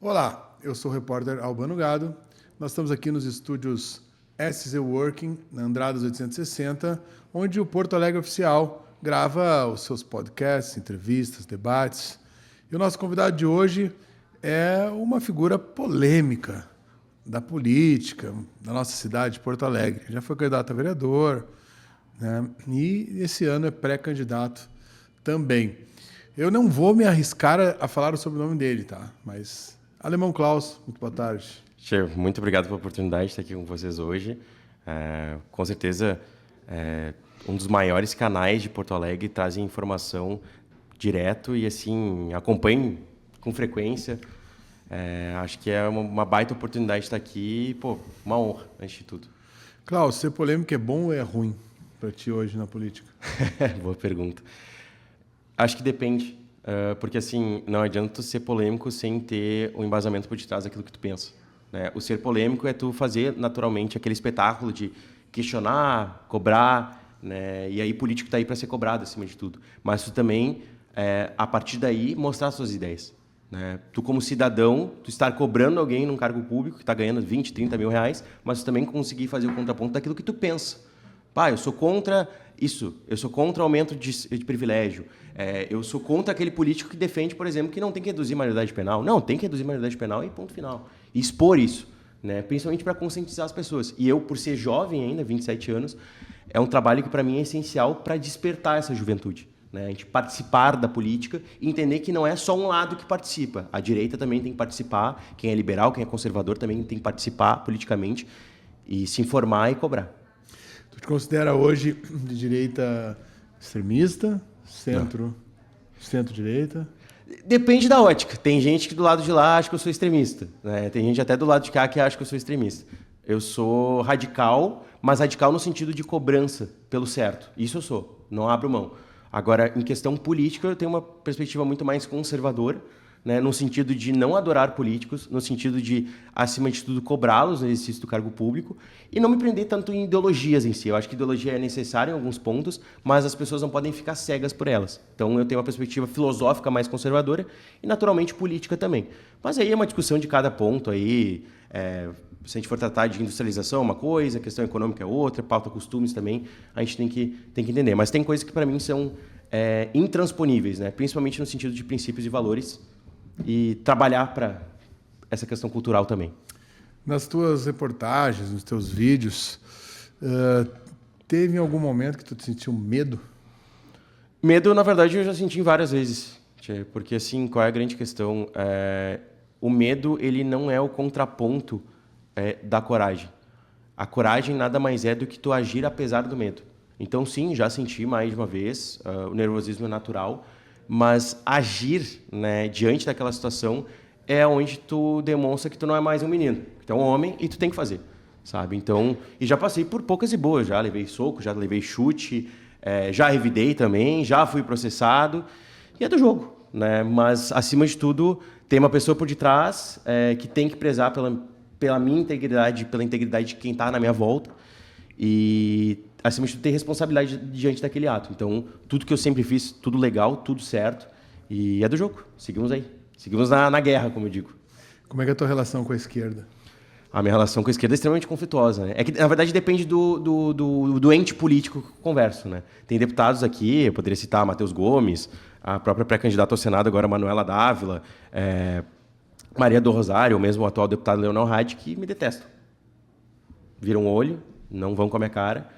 Olá, eu sou o repórter Albano Gado. Nós estamos aqui nos estúdios SZ Working, na Andradas 860, onde o Porto Alegre Oficial grava os seus podcasts, entrevistas, debates. E o nosso convidado de hoje é uma figura polêmica da política da nossa cidade, Porto Alegre. Já foi candidato a vereador, né? E esse ano é pré-candidato também. Eu não vou me arriscar a falar o sobrenome dele, tá? Mas Alemão Klaus, muito boa tarde. Chefe, muito obrigado pela oportunidade de estar aqui com vocês hoje. Com certeza, um dos maiores canais de Porto Alegre trazem informação direto e assim acompanho com frequência. Acho que é uma baita oportunidade de estar aqui. Pô, uma honra, antes de tudo. Klaus, ser polêmico é bom ou é ruim para ti hoje na política? Boa pergunta. Acho que depende. Porque assim, não adianta tu ser polêmico sem ter um embasamento por detrás daquilo que tu pensa, né? O ser polêmico é tu fazer naturalmente aquele espetáculo de questionar, cobrar, né? E aí político está aí para ser cobrado acima de tudo. Mas tu também, a partir daí, mostrar suas ideias, né? Tu como cidadão, tu estar cobrando alguém num cargo público que está ganhando 20, 30 mil reais, mas tu também conseguir fazer o contraponto daquilo que tu pensa. Pá, eu sou contra isso, eu sou contra o aumento de privilégio, eu sou contra aquele político que defende, por exemplo, que não tem que reduzir a maioridade penal. Não, tem que reduzir a maioridade penal e ponto final. E expor isso, né? Principalmente para conscientizar as pessoas. E eu, por ser jovem ainda, 27 anos, é um trabalho que para mim é essencial para despertar essa juventude, né? A gente participar da política e entender que não é só um lado que participa. A direita também tem que participar, quem é liberal, quem é conservador também tem que participar politicamente e se informar e cobrar. Tu te considera hoje de direita extremista, centro-direita? Depende da ótica. Tem gente que do lado de lá acha que eu sou extremista, né? Tem gente até do lado de cá que acha que eu sou extremista. Eu sou radical, mas radical no sentido de cobrança pelo certo. Isso eu sou, não abro mão. Agora, em questão política, eu tenho uma perspectiva muito mais conservadora, né, no sentido de não adorar políticos, no sentido de, acima de tudo, cobrá-los no exercício do cargo público e não me prender tanto em ideologias em si. Eu acho que ideologia é necessária em alguns pontos, mas as pessoas não podem ficar cegas por elas. Então, eu tenho uma perspectiva filosófica mais conservadora e, naturalmente, política também. Mas aí é uma discussão de cada ponto aí. Se a gente for tratar de industrialização é uma coisa, questão econômica é outra, pauta costumes também, a gente tem que entender. Mas tem coisas que, para mim, são intransponíveis, né? Principalmente no sentido de princípios e valores, e trabalhar para essa questão cultural também. Nas tuas reportagens, nos teus vídeos, teve em algum momento que tu te sentiu medo? Medo, na verdade, eu já senti várias vezes. Porque, assim, qual é a grande questão? O medo, ele não é o contraponto da coragem. A coragem nada mais é do que tu agir apesar do medo. Então, sim, já senti mais de uma vez, o nervosismo é natural, mas agir, né, diante daquela situação é onde tu demonstra que tu não é mais um menino, que tu é um homem e tu tem que fazer, sabe? Então, e já passei por poucas e boas, já levei soco, já levei chute, já revidei também, já fui processado, e é do jogo, né? Mas, acima de tudo, tem uma pessoa por detrás que tem que prezar pela minha integridade, pela integridade de quem está na minha volta, e acima de tudo, ter responsabilidade diante daquele ato. Então, tudo que eu sempre fiz, tudo legal, tudo certo. E é do jogo. Seguimos aí. Seguimos na guerra, como eu digo. Como é que é a tua relação com a esquerda? A minha relação com a esquerda é extremamente conflituosa, né? É que, na verdade, depende do ente político que eu converso, né? Tem deputados aqui, eu poderia citar Matheus Gomes, a própria pré-candidata ao Senado, agora Manuela Dávila, Maria do Rosário, ou mesmo o atual deputado Leonel Hadi, que me detestam. Viram o olho, não vão com a minha cara,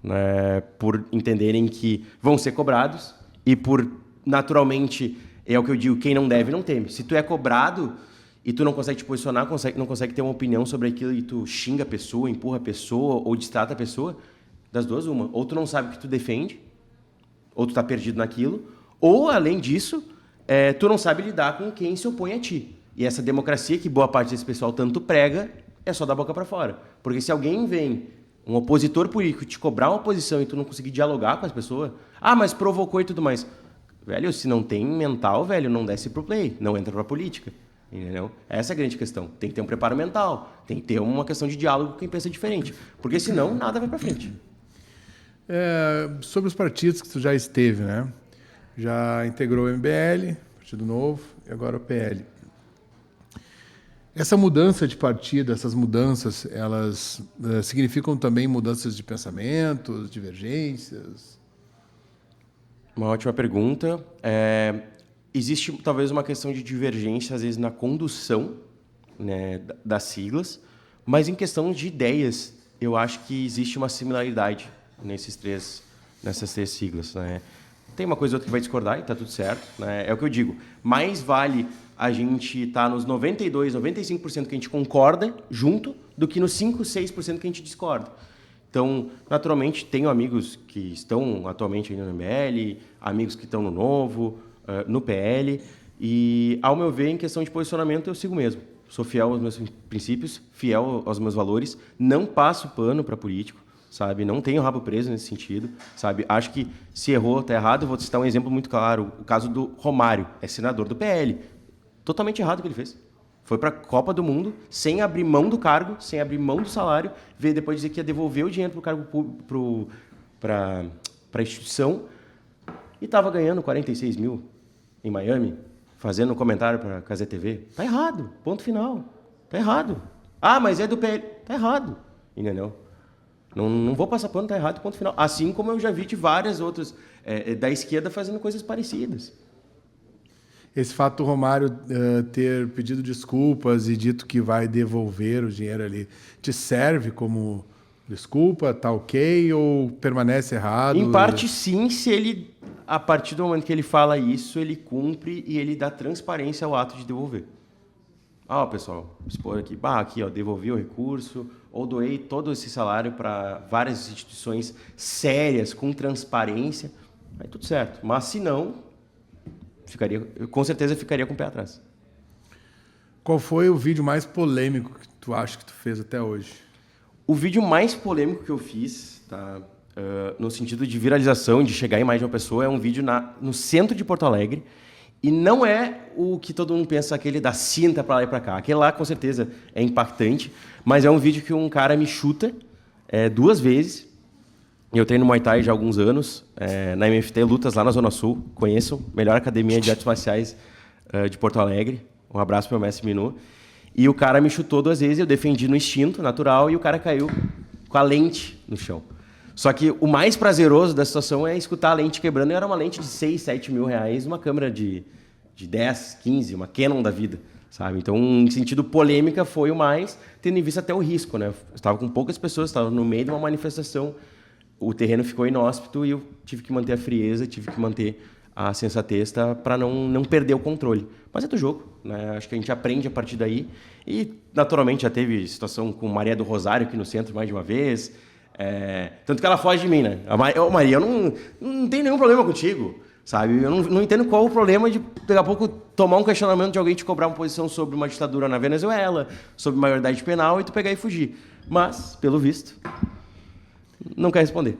né, por entenderem que vão ser cobrados e por, naturalmente, é o que eu digo, quem não deve não teme. Se tu é cobrado e tu não consegue te posicionar, não consegue ter uma opinião sobre aquilo e tu xinga a pessoa, empurra a pessoa ou distrata a pessoa, das duas uma. Ou tu não sabe o que tu defende, ou tu tá perdido naquilo, ou, além disso, tu não sabe lidar com quem se opõe a ti. E essa democracia que boa parte desse pessoal tanto prega é só da boca para fora. Porque se alguém vem, um opositor político, te cobrar uma posição e tu não conseguir dialogar com as pessoas, mas provocou e tudo mais. Velho, se não tem mental, velho, não desce pro play, não entra pra política. Entendeu? Essa é a grande questão. Tem que ter um preparo mental, tem que ter uma questão de diálogo com quem pensa diferente. Porque senão, nada vai pra frente. Sobre os partidos que tu já esteve, né? Já integrou o MBL, Partido Novo, e agora o PL. Essa mudança de partido, essas mudanças, elas significam também mudanças de pensamentos, divergências? Uma ótima pergunta. Existe talvez uma questão de divergência, às vezes, na condução, né, das siglas, mas em questão de ideias, eu acho que existe uma similaridade nessas três siglas, né? Tem uma coisa ou outra que vai discordar e está tudo certo, né? É o que eu digo. Mais vale a gente estar nos 92%, 95% que a gente concorda junto do que nos 5%, 6% que a gente discorda. Então, naturalmente, tenho amigos que estão atualmente no MBL, amigos que estão no Novo, no PL, e, ao meu ver, em questão de posicionamento, eu sigo mesmo. Sou fiel aos meus princípios, fiel aos meus valores, não passo pano para político, sabe? Não tenho rabo preso nesse sentido, sabe? Acho que se errou, está errado. Vou citar um exemplo muito claro, o caso do Romário, é senador do PL. Totalmente errado o que ele fez. Foi para a Copa do Mundo, sem abrir mão do cargo, sem abrir mão do salário, veio depois dizer que ia devolver o dinheiro para o cargo público, para a instituição, e estava ganhando 46 mil em Miami, fazendo um comentário para a Cazé TV. Tá errado, ponto final. Tá errado. Ah, mas é do PL. Tá errado. Entendeu? Não vou passar pano, tá errado, ponto final. Assim como eu já vi de várias outras da esquerda fazendo coisas parecidas. Esse fato do Romário ter pedido desculpas e dito que vai devolver o dinheiro ali, te serve como desculpa, tá ok, ou permanece errado? Em parte, sim, se ele, a partir do momento que ele fala isso, ele cumpre e ele dá transparência ao ato de devolver. Ah, pessoal, expor aqui, aqui, ó, devolvi o recurso, ou doei todo esse salário para várias instituições sérias, com transparência, aí tudo certo. Mas se não, eu com certeza ficaria com o pé atrás. Qual foi o vídeo mais polêmico que tu acha que tu fez até hoje? O vídeo mais polêmico que eu fiz, tá, no sentido de viralização, de chegar em mais de uma pessoa, é um vídeo no centro de Porto Alegre. E não é o que todo mundo pensa, aquele da cinta para lá e para cá. Aquele lá, com certeza, é impactante. Mas é um vídeo que um cara me chuta 2 vezes. Eu treino Muay Thai já há alguns anos, na MFT Lutas, lá na Zona Sul. Conheçam, melhor academia de artes marciais de Porto Alegre. Um abraço para o mestre Minu. E o cara me chutou 2 vezes, eu defendi no instinto natural e o cara caiu com a lente no chão. Só que o mais prazeroso da situação é escutar a lente quebrando. E era uma lente de 6, 7 mil reais, uma câmera de 10, 15, uma Canon da vida, sabe? Então, em sentido polêmica, foi o mais, tendo em vista até o risco, né? Eu estava com poucas pessoas, estava no meio de uma manifestação, o terreno ficou inóspito e eu tive que manter a frieza, tive que manter a sensatez para não perder o controle. Mas é do jogo, né? Acho que a gente aprende a partir daí. E, naturalmente, já teve situação com Maria do Rosário aqui no centro mais de uma vez. Tanto que ela foge de mim, né? Maria, eu não tenho nenhum problema contigo, sabe? Eu não entendo qual o problema de, daqui a pouco, tomar um questionamento de alguém te cobrar uma posição sobre uma ditadura na Venezuela, sobre maioridade penal e tu pegar e fugir. Mas, pelo visto, não quer responder.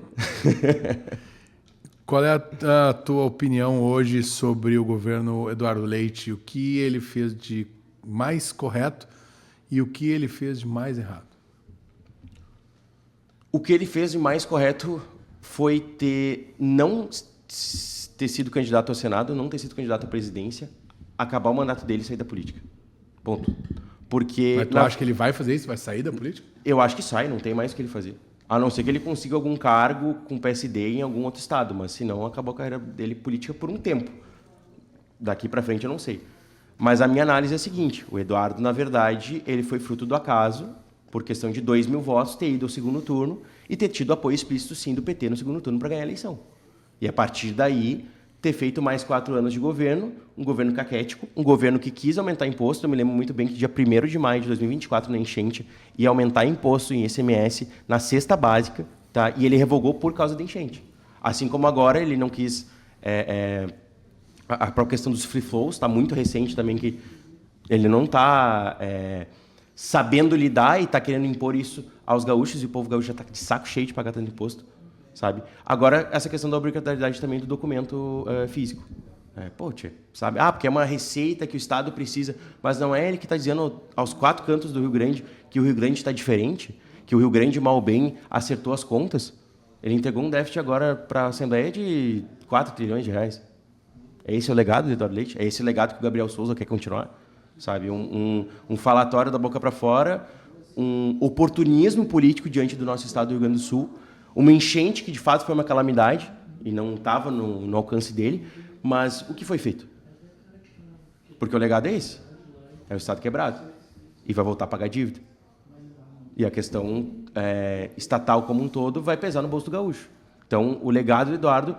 Qual é a tua opinião hoje sobre o governo Eduardo Leite? O que ele fez de mais correto e o que ele fez de mais errado? O que ele fez de mais correto foi não ter sido candidato ao Senado, não ter sido candidato à presidência, acabar o mandato dele e sair da política. Ponto. Porque... Mas tu acha que ele vai fazer isso? Vai sair da política? Eu acho que sai, não tem mais o que ele fazer. A não ser que ele consiga algum cargo com PSD em algum outro estado, mas se não, acabou a carreira dele política por um tempo. Daqui para frente eu não sei. Mas a minha análise é a seguinte, o Eduardo, na verdade, ele foi fruto do acaso, por questão de 2 mil votos, ter ido ao segundo turno e ter tido apoio explícito, sim, do PT no segundo turno para ganhar a eleição. E, a partir daí, ter feito mais 4 anos de governo, um governo caquético, um governo que quis aumentar imposto. Eu me lembro muito bem que dia 1º de maio de 2024, na enchente, ia aumentar imposto em ICMS na cesta básica, tá? E ele revogou por causa da enchente. Assim como agora ele não quis... a própria questão dos free flows, está muito recente também, que ele não está... sabendo lidar e está querendo impor isso aos gaúchos, e o povo gaúcho já está de saco cheio de pagar tanto imposto, sabe? Agora, essa questão da obrigatoriedade também do documento físico. Sabe? Porque é uma receita que o Estado precisa, mas não é ele que está dizendo aos 4 cantos do Rio Grande que o Rio Grande está diferente, que o Rio Grande, mal ou bem, acertou as contas. Ele entregou um déficit agora para a Assembleia de 4 trilhões de reais. É esse o legado do Eduardo Leite? É esse o legado que o Gabriel Souza quer continuar? sabe? Um falatório da boca para fora, um oportunismo político diante do nosso estado do Rio Grande do Sul, uma enchente que de fato foi uma calamidade e não estava no alcance dele, mas o que foi feito? Porque o legado é esse, é o estado quebrado e vai voltar a pagar dívida. E a questão estatal como um todo vai pesar no bolso do gaúcho. Então, o legado do Eduardo,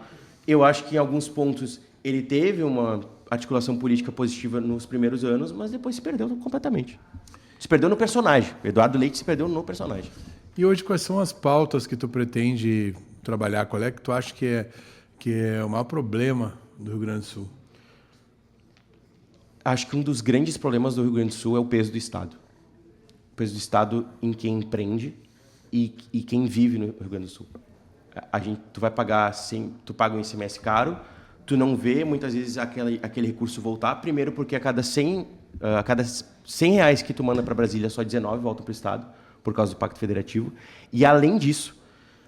eu acho que em alguns pontos ele teve uma articulação política positiva nos primeiros anos, mas depois se perdeu completamente. Se perdeu no personagem. Eduardo Leite se perdeu no personagem. E hoje, quais são as pautas que tu pretende trabalhar? Qual é que tu acha que é o maior problema do Rio Grande do Sul? Acho que um dos grandes problemas do Rio Grande do Sul é o peso do Estado. O peso do Estado em quem empreende e quem vive no Rio Grande do Sul. Tu vai pagar, tu paga um ICMS caro, tu não vê muitas vezes aquele recurso voltar, primeiro porque a cada 100 reais que tu manda para Brasília, só 19 voltam para o Estado, por causa do Pacto Federativo. E, além disso,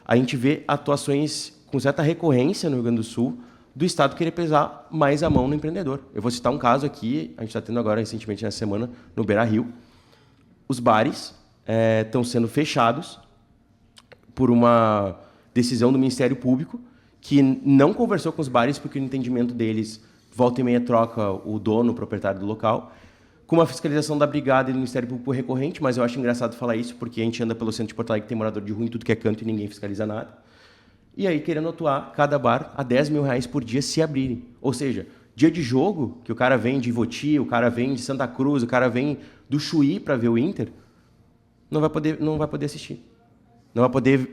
a gente vê atuações com certa recorrência no Rio Grande do Sul do Estado querer pesar mais a mão no empreendedor. Eu vou citar um caso aqui, a gente está tendo agora, recentemente, nessa semana, no Beira-Rio. Os bares estão sendo fechados por uma decisão do Ministério Público, que não conversou com os bares, porque o entendimento deles, volta e meia troca o dono, o proprietário do local, com uma fiscalização da Brigada e do Ministério Público recorrente, mas eu acho engraçado falar isso, porque a gente anda pelo centro de Porto Alegre, tem morador de rua em tudo que é canto e ninguém fiscaliza nada. E aí, querendo atuar, cada bar a 10 mil reais por dia se abrirem. Ou seja, dia de jogo, que o cara vem de Ivoti, o cara vem de Santa Cruz, o cara vem do Chuí para ver o Inter, não vai poder assistir. Não vai poder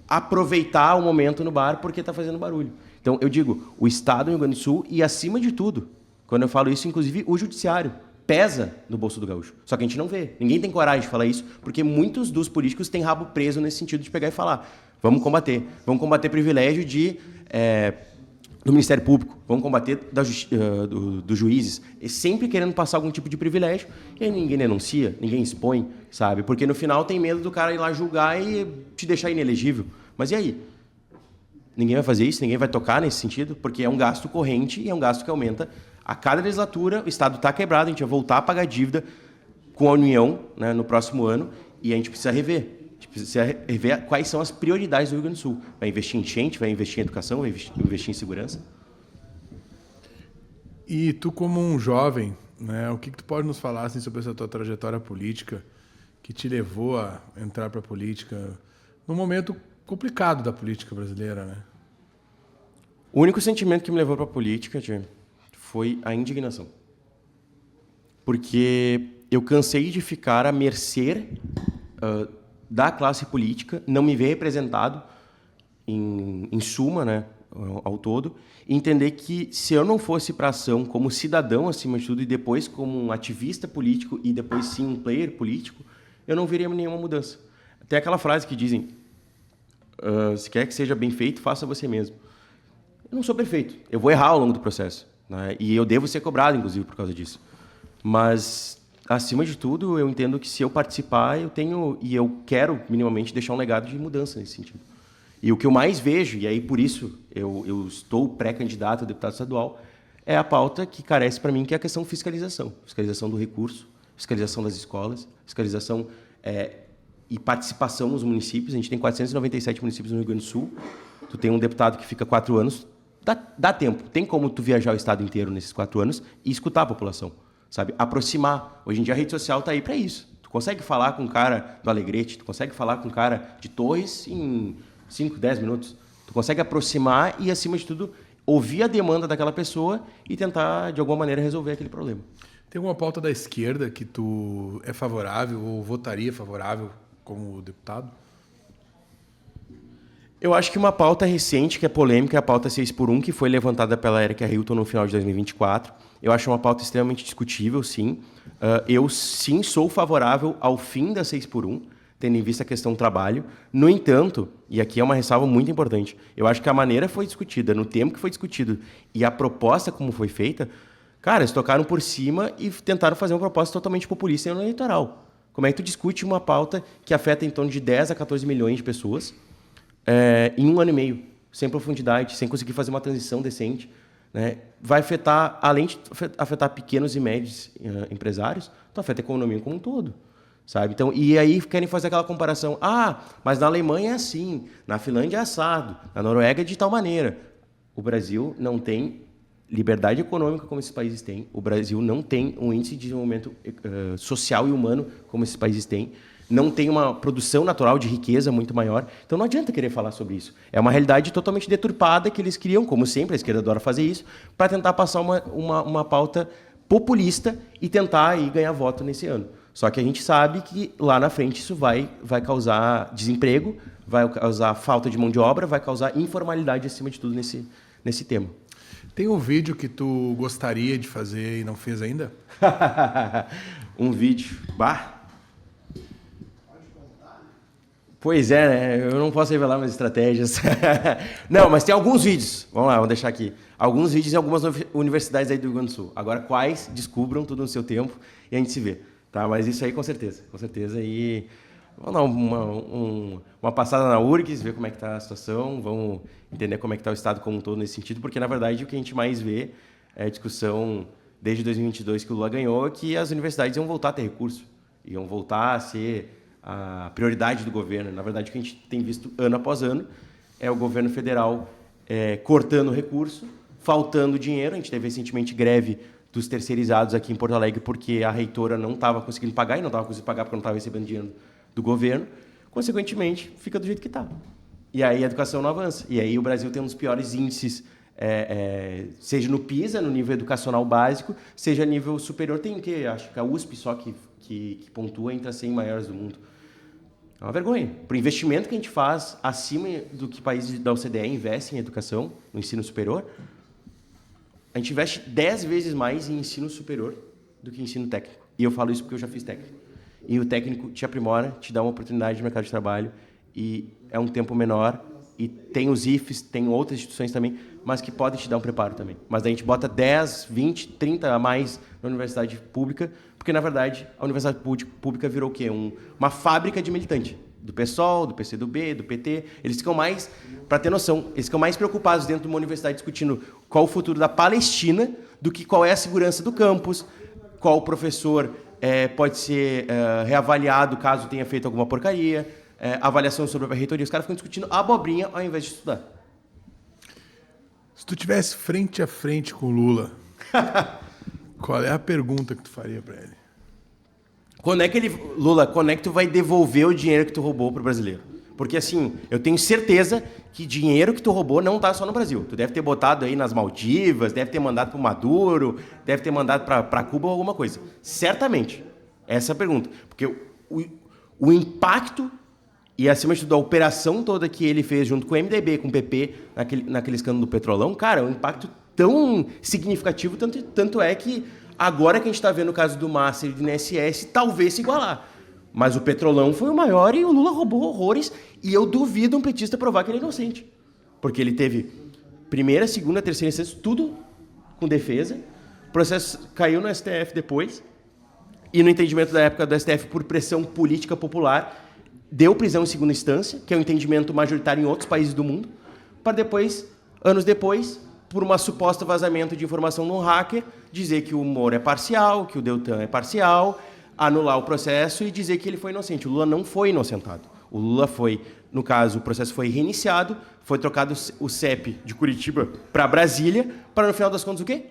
aproveitar o momento no bar porque está fazendo barulho. Então, eu digo, o Estado do Rio Grande do Sul e, acima de tudo, quando eu falo isso, inclusive, o judiciário pesa no bolso do gaúcho. Só que a gente não vê. Ninguém tem coragem de falar isso, porque muitos dos políticos têm rabo preso nesse sentido de pegar e falar: vamos combater. Vamos combater privilégio do Ministério Público. Vamos combater dos juízes. E sempre querendo passar algum tipo de privilégio. E aí ninguém denuncia, ninguém expõe, sabe? Porque no final tem medo do cara ir lá julgar e te deixar inelegível. Mas e aí? Ninguém vai fazer isso? Ninguém vai tocar nesse sentido? Porque é um gasto corrente e é um gasto que aumenta. A cada legislatura, o Estado está quebrado, a gente vai voltar a pagar dívida com a União, né, no próximo ano, e a gente precisa rever. A gente precisa rever quais são as prioridades do Rio Grande do Sul. Vai investir em enchente, vai investir em educação, vai investir em segurança. E tu, como um jovem, né, o que tu pode nos falar assim, sobre essa tua trajetória política que te levou a entrar para a política num momento complicado da política brasileira, né? O único sentimento que me levou para a política, Tia, foi a indignação. Porque eu cansei de ficar à mercê da classe política, não me ver representado em suma, né, ao todo, e entender que se eu não fosse para a ação como cidadão, acima de tudo, e depois como um ativista político, e depois sim um player político, eu não veria nenhuma mudança. Tem aquela frase que dizem, se quer que seja bem feito, faça você mesmo. Eu não sou perfeito, eu vou errar ao longo do processo, né? E eu devo ser cobrado, inclusive, por causa disso. Mas, acima de tudo, eu entendo que se eu participar, eu tenho e eu quero minimamente deixar um legado de mudança nesse sentido. E o que eu mais vejo, e aí por isso eu estou pré-candidato a deputado estadual, é a pauta que carece para mim, que é a questão fiscalização. Fiscalização do recurso, fiscalização das escolas, fiscalização e participação nos municípios. A gente tem 497 municípios no Rio Grande do Sul. Tu tem um deputado que fica 4 anos, dá tempo. Tem como tu viajar o estado inteiro nesses 4 anos e escutar a população, sabe? Aproximar. Hoje em dia a rede social está aí para isso. Tu consegue falar com um cara do Alegrete, tu consegue falar com um cara de Torres em 5, 10 minutos. Tu consegue aproximar e, acima de tudo, ouvir a demanda daquela pessoa e tentar, de alguma maneira, resolver aquele problema. Tem alguma pauta da esquerda que tu é favorável ou votaria favorável como deputado? Eu acho que uma pauta recente, que é polêmica, é a pauta 6x1, que foi levantada pela Erika Hilton no final de 2024. Eu acho uma pauta extremamente discutível, sim. Eu, sim, sou favorável ao fim da 6x1, tendo em vista a questão do trabalho. No entanto, e aqui é uma ressalva muito importante, eu acho que a maneira foi discutida, no tempo que foi discutido e a proposta como foi feita, cara, eles tocaram por cima e tentaram fazer uma proposta totalmente populista no eleitoral. Como é que tu discute uma pauta que afeta em torno de 10 a 14 milhões de pessoas em 1 ano e meio, sem profundidade, sem conseguir fazer uma transição decente? né, vai afetar, além de afetar pequenos e médios empresários, então afeta a economia como um todo. Sabe? Então, e aí querem fazer aquela comparação. Ah, mas na Alemanha é assim, na Finlândia é assado, na Noruega é de tal maneira. O Brasil não tem liberdade econômica como esses países têm. O Brasil não tem um índice de desenvolvimento social e humano como esses países têm. Não tem uma produção natural de riqueza muito maior. Então não adianta querer falar sobre isso. É uma realidade totalmente deturpada que eles criam, como sempre, a esquerda adora fazer isso, para tentar passar uma pauta populista e tentar aí ganhar voto nesse ano. Só que a gente sabe que lá na frente isso vai causar desemprego, vai causar falta de mão de obra, vai causar informalidade acima de tudo nesse tema. Tem um vídeo que tu gostaria de fazer e não fez ainda? Um vídeo. Bah! Pois é, né? Eu não posso revelar minhas estratégias. Não, mas tem alguns vídeos. Vamos lá, vamos deixar aqui. Alguns vídeos em algumas universidades aí do Rio Grande do Sul. Agora, quais? Descubram tudo no seu tempo e a gente se vê. Tá, mas isso aí com certeza. E vamos dar uma passada na URGS, ver como é que está a situação, vamos entender como é que está o Estado como um todo nesse sentido, porque, na verdade, o que a gente mais vê é a discussão desde 2022 que o Lula ganhou, que as universidades iam voltar a ter recurso, iam voltar a ser a prioridade do governo. Na verdade, o que a gente tem visto ano após ano é o governo federal cortando recurso, faltando dinheiro. A gente teve recentemente greve dos terceirizados aqui em Porto Alegre, porque a reitora não estava conseguindo pagar, e não estava conseguindo pagar porque não estava recebendo dinheiro do governo. Consequentemente, fica do jeito que está. E aí a educação não avança. E aí o Brasil tem um dos piores índices, seja no PISA, no nível educacional básico, seja a nível superior. Tem o quê? Acho que a USP só que pontua entre as 100 maiores do mundo. É uma vergonha. Para o investimento que a gente faz acima do que países da OCDE investem em educação, no ensino superior, a gente investe 10 vezes mais em ensino superior do que em ensino técnico. E eu falo isso porque eu já fiz técnico. E o técnico te aprimora, te dá uma oportunidade no mercado de trabalho, e é um tempo menor, e tem os IFES, tem outras instituições também, mas que podem te dar um preparo também. Mas daí a gente bota 10, 20, 30 a mais na universidade pública, porque, na verdade, a universidade pública virou o quê? Uma fábrica de militante. Do PSOL, do PCdoB, do PT. Eles ficam mais, para ter noção, eles ficam mais preocupados dentro de uma universidade discutindo qual o futuro da Palestina do que qual é a segurança do campus, qual professor pode ser reavaliado caso tenha feito alguma porcaria, avaliação sobre a reitoria. Os caras ficam discutindo abobrinha ao invés de estudar. Se tu tivesse frente a frente com o Lula, qual é a pergunta que tu faria para ele? Lula, quando é que tu vai devolver o dinheiro que tu roubou pro brasileiro? Porque, assim, eu tenho certeza que dinheiro que tu roubou não tá só no Brasil. Tu deve ter botado aí nas Maldivas, deve ter mandado pro Maduro, deve ter mandado para Cuba ou alguma coisa. Certamente. Essa é a pergunta. Porque o impacto e, acima de tudo, a operação toda que ele fez junto com o MDB, com o PP, naquele escândalo do Petrolão, cara, é um impacto tão significativo, tanto é que agora que a gente está vendo o caso do Master e do INSS, talvez se igualar. Mas o Petrolão foi o maior e o Lula roubou horrores, e eu duvido um petista provar que ele é inocente. Porque ele teve primeira, segunda, terceira instância, tudo com defesa. O processo caiu no STF depois, e no entendimento da época do STF, por pressão política popular, deu prisão em segunda instância, que é um entendimento majoritário em outros países do mundo, para depois, anos depois, por uma suposta vazamento de informação no hacker, dizer que o Moro é parcial, que o Deltan é parcial, anular o processo e dizer que ele foi inocente. O Lula não foi inocentado. O Lula foi, no caso, o processo foi reiniciado, foi trocado o CEP de Curitiba para Brasília, para no final das contas o quê?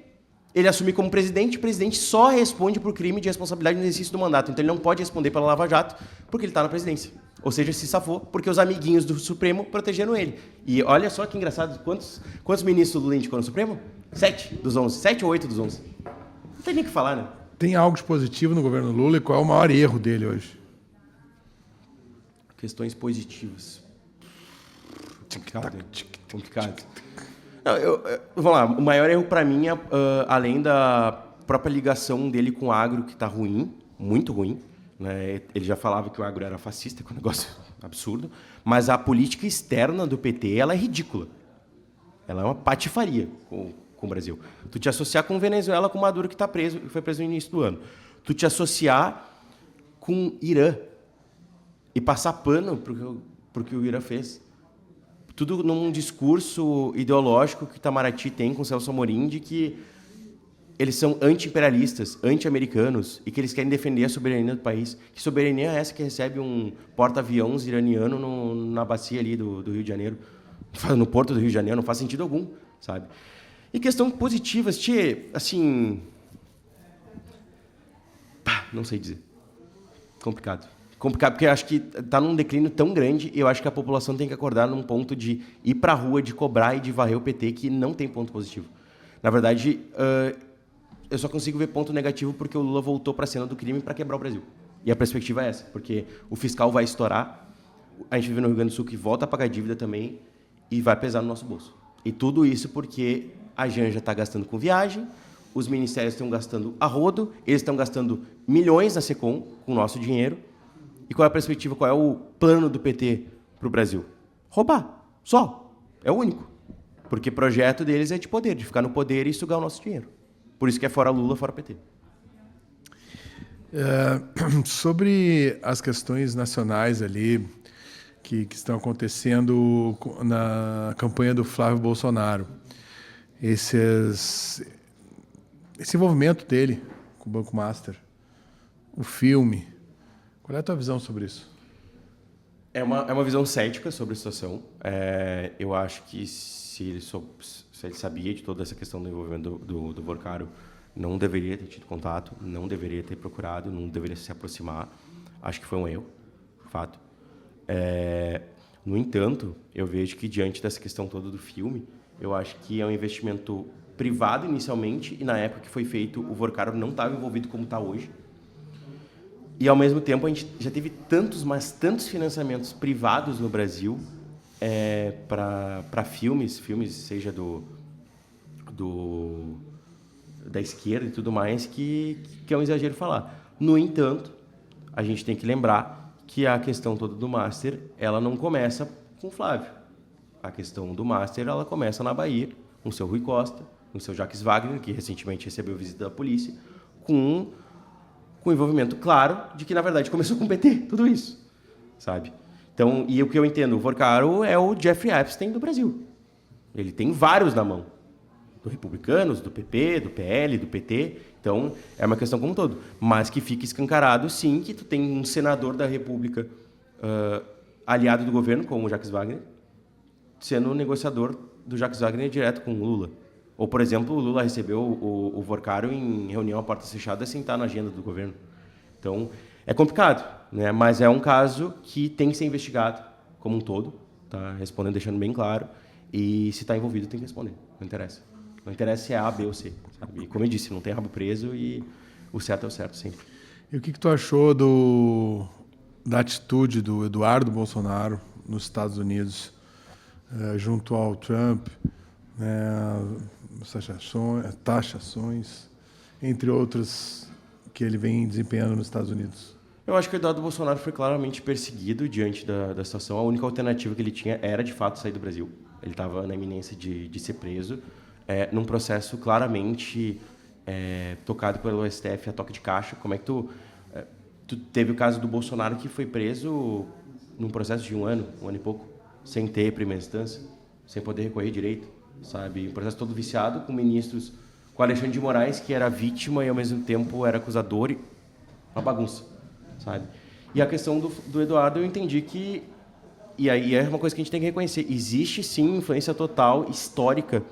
Ele assumir como presidente. O presidente só responde por crime de responsabilidade no exercício do mandato. Então ele não pode responder pela Lava Jato porque ele está na presidência. Ou seja, se safou porque os amiguinhos do Supremo protegeram ele. E olha só que engraçado, quantos ministros do Lula indicou no Supremo? 7 dos 11. 7 ou 8 dos 11. Não tem nem o que falar, né? Tem algo de positivo no governo Lula e qual é o maior erro dele hoje? Questões positivas. Complicado. Não, vamos lá, o maior erro para mim, além da própria ligação dele com o agro, que está ruim, muito ruim, né? Ele já falava que o agro era fascista, que é um negócio absurdo, mas a política externa do PT ela é ridícula. Ela é uma patifaria com o Brasil. Tu te associar com Venezuela, com Maduro, que está preso, que foi preso no início do ano. Tu te associar com Irã e passar pano pro que o Irã fez. tudo num discurso ideológico que Itamaraty tem com Celso Amorim de que eles são anti-imperialistas, anti-americanos e que eles querem defender a soberania do país. Que soberania é essa que recebe um porta-aviões iraniano na bacia ali do Rio de Janeiro? No porto do Rio de Janeiro, não faz sentido algum, sabe? E questão positiva, assim... não sei dizer. Complicado. Complicado, porque eu acho que está num declínio tão grande e eu acho que a população tem que acordar num ponto de ir para a rua, de cobrar e de varrer o PT, que não tem ponto positivo. Na verdade, eu só consigo ver ponto negativo porque o Lula voltou para a cena do crime para quebrar o Brasil. E a perspectiva é essa, porque o fiscal vai estourar, a gente vive no Rio Grande do Sul que volta a pagar dívida também e vai pesar no nosso bolso. E tudo isso porque a Janja está gastando com viagem, os ministérios estão gastando a rodo, eles estão gastando milhões na SECOM com o nosso dinheiro. E qual é a perspectiva, qual é o plano do PT para o Brasil? Roubar, só. É o único. Porque o projeto deles é de poder, de ficar no poder e sugar o nosso dinheiro. Por isso que é fora Lula, fora PT. Sobre as questões nacionais ali que estão acontecendo na campanha do Flávio Bolsonaro, esse envolvimento dele com o Banco Master, o filme, qual é a tua visão sobre isso? É uma visão cética sobre a situação. Eu acho que se ele sabia de toda essa questão do envolvimento do Vorcaro, não deveria ter tido contato, não deveria ter procurado, não deveria se aproximar. Acho que foi um erro, fato. No entanto, eu vejo que diante dessa questão toda do filme, eu acho que é um investimento privado inicialmente e na época que foi feito, o Vorcaro não estava envolvido como está hoje. E, ao mesmo tempo, a gente já teve tantos financiamentos privados no Brasil para filmes, seja da esquerda e tudo mais, que é um exagero falar. No entanto, a gente tem que lembrar que a questão toda do Master, ela não começa com o Flávio. A questão do Master, ela começa na Bahia, com o seu Rui Costa, com o seu Jacques Wagner, que recentemente recebeu visita da polícia, com envolvimento claro de que, na verdade, começou com o PT, tudo isso, sabe? Então, e o que eu entendo, o Vorcaro é o Jeffrey Epstein do Brasil. Ele tem vários na mão. Do Republicanos, do PP, do PL, do PT. Então, é uma questão como um todo. Mas que fica escancarado, sim, que tu tem um senador da República aliado do governo, como o Jacques Wagner, sendo o negociador do Jacques Wagner direto com o Lula. Ou, por exemplo, o Lula recebeu o Vorcaro em reunião a portas fechadas sem estar na agenda do governo. Então, é complicado, né? Mas é um caso que tem que ser investigado como um todo, tá? Respondendo, deixando bem claro. E se está envolvido, tem que responder. Não interessa. Não interessa se é A, B ou C. Sabe? E, como eu disse, não tem rabo preso e o certo é o certo, sempre. E o que tu achou da atitude do Eduardo Bolsonaro nos Estados Unidos, junto ao Trump, taxações, entre outras que ele vem desempenhando nos Estados Unidos? Eu acho que o Eduardo Bolsonaro foi claramente perseguido diante da situação. A única alternativa que ele tinha era, de fato, sair do Brasil. Ele estava na iminência de ser preso, num processo claramente tocado pelo STF a toque de caixa. Como é que tu teve o caso do Bolsonaro, que foi preso num processo de um ano e pouco, sem ter primeira instância, sem poder recorrer direito, sabe? Um processo todo viciado, com ministros, com Alexandre de Moraes, que era vítima e ao mesmo tempo era acusador, e uma bagunça, sabe? E a questão do Eduardo, eu entendi que, e aí é uma coisa que a gente tem que reconhecer, existe sim influência total, histórica,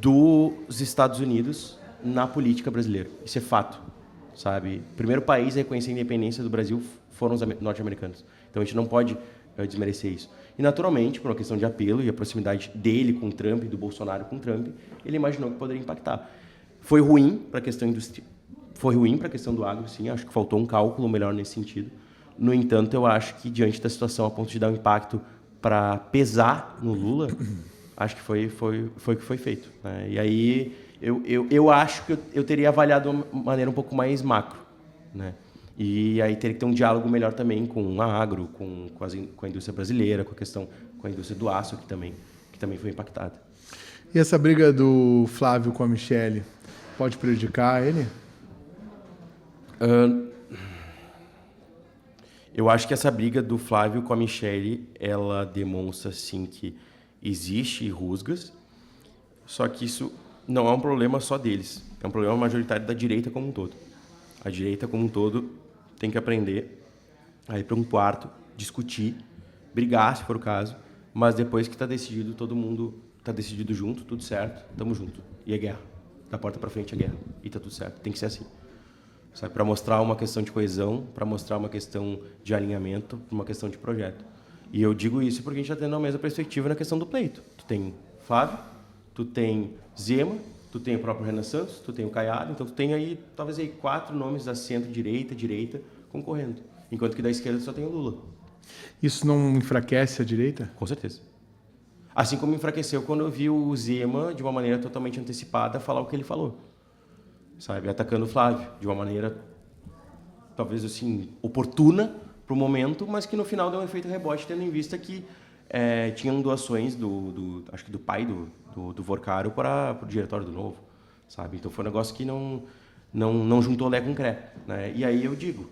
dos Estados Unidos na política brasileira. Isso é fato, sabe? O primeiro país a reconhecer a independência do Brasil foram os norte-americanos. Então a gente não pode desmerecer isso. E, naturalmente, por uma questão de apelo e a proximidade dele com o Trump, do Bolsonaro com o Trump, ele imaginou que poderia impactar. Foi ruim para a questão industrial, foi ruim para a questão do agro, sim, acho que faltou um cálculo melhor nesse sentido. No entanto, eu acho que, diante da situação, a ponto de dar um impacto para pesar no Lula, acho que foi o que foi feito, né? E aí, eu acho que eu teria avaliado de uma maneira um pouco mais macro, né? E aí teria que ter um diálogo melhor também com a agro, com a indústria brasileira, com a indústria do aço, que também foi impactada. E essa briga do Flávio com a Michelle pode prejudicar ele? Eu acho que essa briga do Flávio com a Michelle, ela demonstra, sim, que existe rusgas, só que isso não é um problema só deles. É um problema majoritário da direita como um todo. A direita como um todo tem que aprender a ir para um quarto, discutir, brigar, se for o caso, mas depois que está decidido, todo mundo está decidido junto, tudo certo, tamo junto. E é guerra. Da porta para frente é guerra. E tá tudo certo. Tem que ser assim. Sabe? Para mostrar uma questão de coesão, para mostrar uma questão de alinhamento, uma questão de projeto. E eu digo isso porque a gente está tendo a mesma perspectiva na questão do pleito. Tu tem Flávio, tu tem Zema, tu tem o próprio Renan Santos, tu tem o Caiado, então tu tem aí, talvez aí 4 nomes da centro-direita, direita, concorrendo. Enquanto que da esquerda só tem o Lula. Isso não enfraquece a direita? Com certeza. Assim como enfraqueceu quando eu vi o Zema, de uma maneira totalmente antecipada, falar o que ele falou. Sabe? Atacando o Flávio, de uma maneira, talvez assim, oportuna para o momento, mas que no final deu um efeito rebote, tendo em vista que tinham doações acho que do pai do Vorcaro para o diretório do Novo. Sabe? Então foi um negócio que não juntou Lé com Cré. Né? E aí eu digo,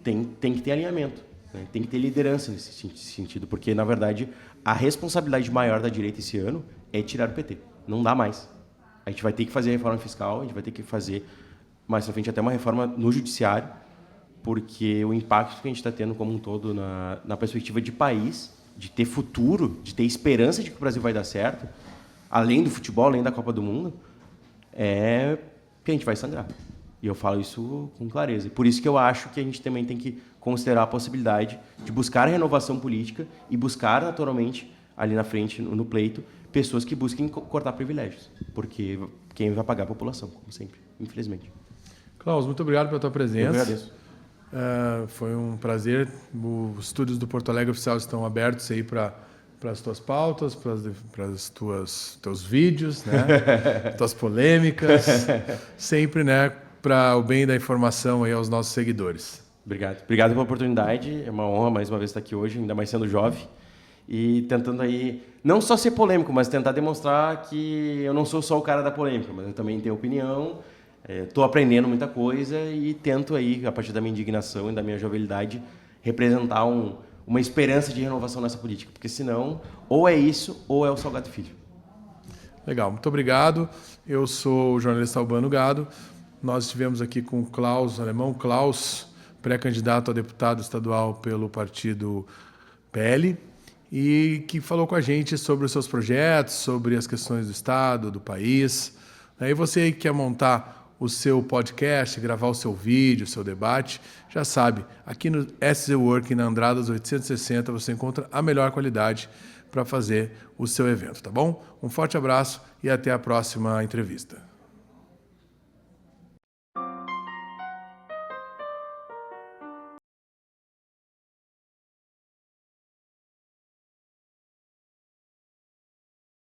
tem que ter alinhamento. Né? Tem que ter liderança nesse sentido, porque, na verdade, a responsabilidade maior da direita esse ano é tirar o PT. Não dá mais. A gente vai ter que fazer a reforma fiscal, a gente vai ter que fazer, mais pra frente, até uma reforma no judiciário, porque o impacto que a gente está tendo como um todo na perspectiva de país, de ter futuro, de ter esperança de que o Brasil vai dar certo, além do futebol, além da Copa do Mundo, é que a gente vai sangrar. E eu falo isso com clareza. E por isso que eu acho que a gente também tem que considerar a possibilidade de buscar a renovação política e buscar, naturalmente, ali na frente, no pleito, pessoas que busquem cortar privilégios. Porque quem vai pagar é a população, como sempre, infelizmente. Klaus, muito obrigado pela tua presença. Eu agradeço. Foi um prazer. Os estúdios do Porto Alegre Oficial estão abertos aí para as tuas pautas, para os teus vídeos, né? Tuas polêmicas, sempre, né, para o bem da informação aí aos nossos seguidores. Obrigado. Obrigado pela oportunidade. É uma honra mais uma vez estar aqui hoje, ainda mais sendo jovem. E tentando aí, não só ser polêmico, mas tentar demonstrar que eu não sou só o cara da polêmica, mas eu também tenho opinião, estou aprendendo muita coisa e tento aí, a partir da minha indignação e da minha jovialidade, representar uma esperança de renovação nessa política. Porque senão, ou é isso, ou é o Salgado Filho. Legal, muito obrigado. Eu sou o jornalista Albano Gado. Nós estivemos aqui com o Klaus Alemão, Klaus, pré-candidato a deputado estadual pelo partido PL, e que falou com a gente sobre os seus projetos, sobre as questões do Estado, do país. E você que quer montar o seu podcast, gravar o seu vídeo, o seu debate, já sabe, aqui no SZ Working, na Andradas 860, você encontra a melhor qualidade para fazer o seu evento, tá bom? Um forte abraço e até a próxima entrevista.